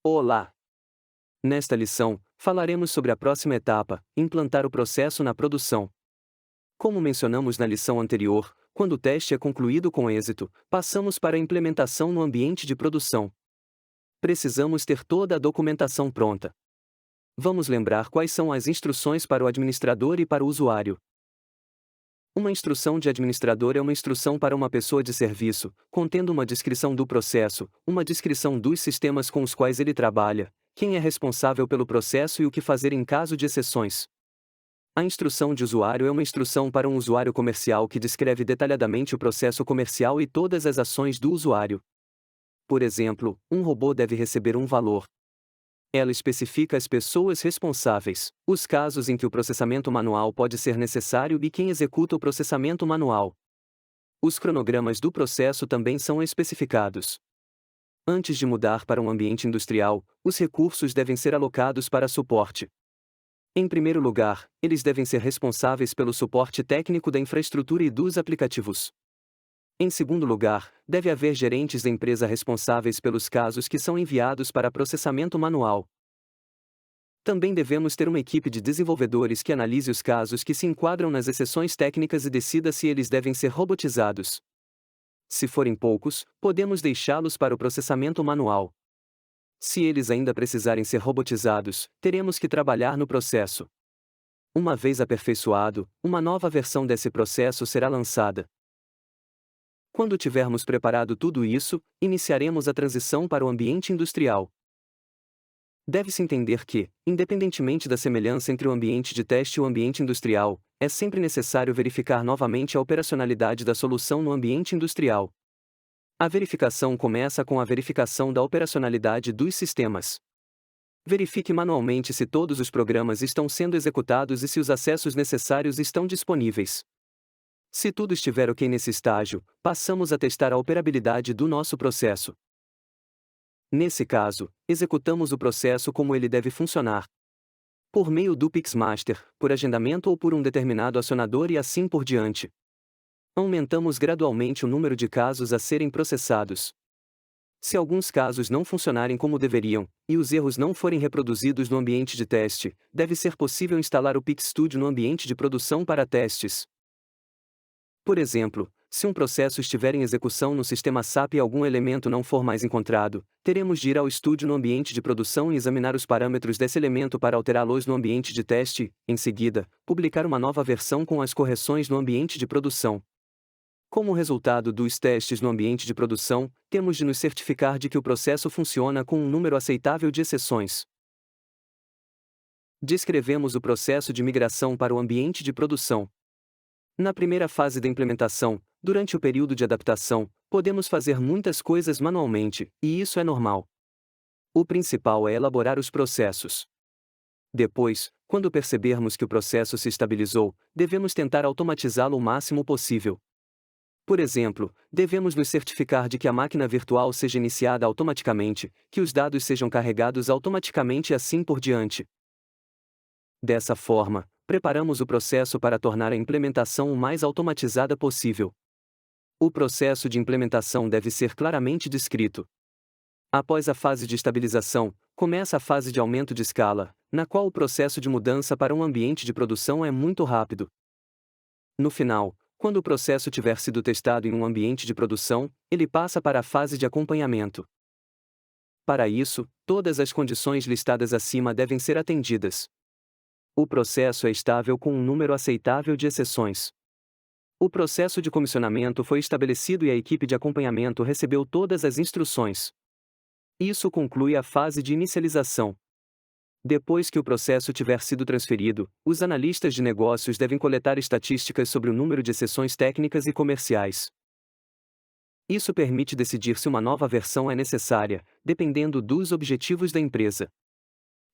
Olá! Nesta lição, falaremos sobre a próxima etapa, implantar o processo na produção. Como mencionamos na lição anterior, quando o teste é concluído com êxito, passamos para a implementação no ambiente de produção. Precisamos ter toda a documentação pronta. Vamos lembrar quais são as instruções para o administrador e para o usuário. Uma instrução de administrador é uma instrução para uma pessoa de serviço, contendo uma descrição do processo, uma descrição dos sistemas com os quais ele trabalha, quem é responsável pelo processo e o que fazer em caso de exceções. A instrução de usuário é uma instrução para um usuário comercial que descreve detalhadamente o processo comercial e todas as ações do usuário. Por exemplo, um robô deve receber um valor. Ela especifica as pessoas responsáveis, os casos em que o processamento manual pode ser necessário e quem executa o processamento manual. Os cronogramas do processo também são especificados. Antes de mudar para um ambiente industrial, os recursos devem ser alocados para suporte. Em primeiro lugar, eles devem ser responsáveis pelo suporte técnico da infraestrutura e dos aplicativos. Em segundo lugar, deve haver gerentes da empresa responsáveis pelos casos que são enviados para processamento manual. Também devemos ter uma equipe de desenvolvedores que analise os casos que se enquadram nas exceções técnicas e decida se eles devem ser robotizados. Se forem poucos, podemos deixá-los para o processamento manual. Se eles ainda precisarem ser robotizados, teremos que trabalhar no processo. Uma vez aperfeiçoado, uma nova versão desse processo será lançada. Quando tivermos preparado tudo isso, iniciaremos a transição para o ambiente industrial. Deve-se entender que, independentemente da semelhança entre o ambiente de teste e o ambiente industrial, é sempre necessário verificar novamente a operacionalidade da solução no ambiente industrial. A verificação começa com a verificação da operacionalidade dos sistemas. Verifique manualmente se todos os programas estão sendo executados e se os acessos necessários estão disponíveis. Se tudo estiver ok nesse estágio, passamos a testar a operabilidade do nosso processo. Nesse caso, executamos o processo como ele deve funcionar. Por meio do Pixmaster, por agendamento ou por um determinado acionador e assim por diante. Aumentamos gradualmente o número de casos a serem processados. Se alguns casos não funcionarem como deveriam, e os erros não forem reproduzidos no ambiente de teste, deve ser possível instalar o PixStudio no ambiente de produção para testes. Por exemplo, se um processo estiver em execução no sistema SAP e algum elemento não for mais encontrado, teremos de ir ao estúdio no ambiente de produção e examinar os parâmetros desse elemento para alterá-los no ambiente de teste, e, em seguida, publicar uma nova versão com as correções no ambiente de produção. Como resultado dos testes no ambiente de produção, temos de nos certificar de que o processo funciona com um número aceitável de exceções. Descrevemos o processo de migração para o ambiente de produção. Na primeira fase da implementação, durante o período de adaptação, podemos fazer muitas coisas manualmente, e isso é normal. O principal é elaborar os processos. Depois, quando percebermos que o processo se estabilizou, devemos tentar automatizá-lo o máximo possível. Por exemplo, devemos nos certificar de que a máquina virtual seja iniciada automaticamente, que os dados sejam carregados automaticamente e assim por diante. Dessa forma, preparamos o processo para tornar a implementação o mais automatizada possível. O processo de implementação deve ser claramente descrito. Após a fase de estabilização, começa a fase de aumento de escala, na qual o processo de mudança para um ambiente de produção é muito rápido. No final, quando o processo tiver sido testado em um ambiente de produção, ele passa para a fase de acompanhamento. Para isso, todas as condições listadas acima devem ser atendidas. O processo é estável com um número aceitável de exceções. O processo de comissionamento foi estabelecido e a equipe de acompanhamento recebeu todas as instruções. Isso conclui a fase de inicialização. Depois que o processo tiver sido transferido, os analistas de negócios devem coletar estatísticas sobre o número de exceções técnicas e comerciais. Isso permite decidir se uma nova versão é necessária, dependendo dos objetivos da empresa.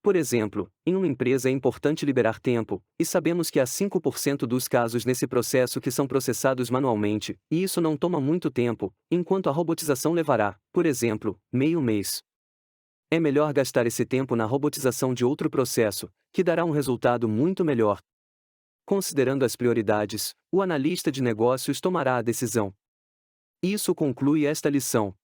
Por exemplo, em uma empresa é importante liberar tempo, e sabemos que há 5% dos casos nesse processo que são processados manualmente, e isso não toma muito tempo, enquanto a robotização levará, por exemplo, meio mês. É melhor gastar esse tempo na robotização de outro processo, que dará um resultado muito melhor. Considerando as prioridades, o analista de negócios tomará a decisão. Isso conclui esta lição.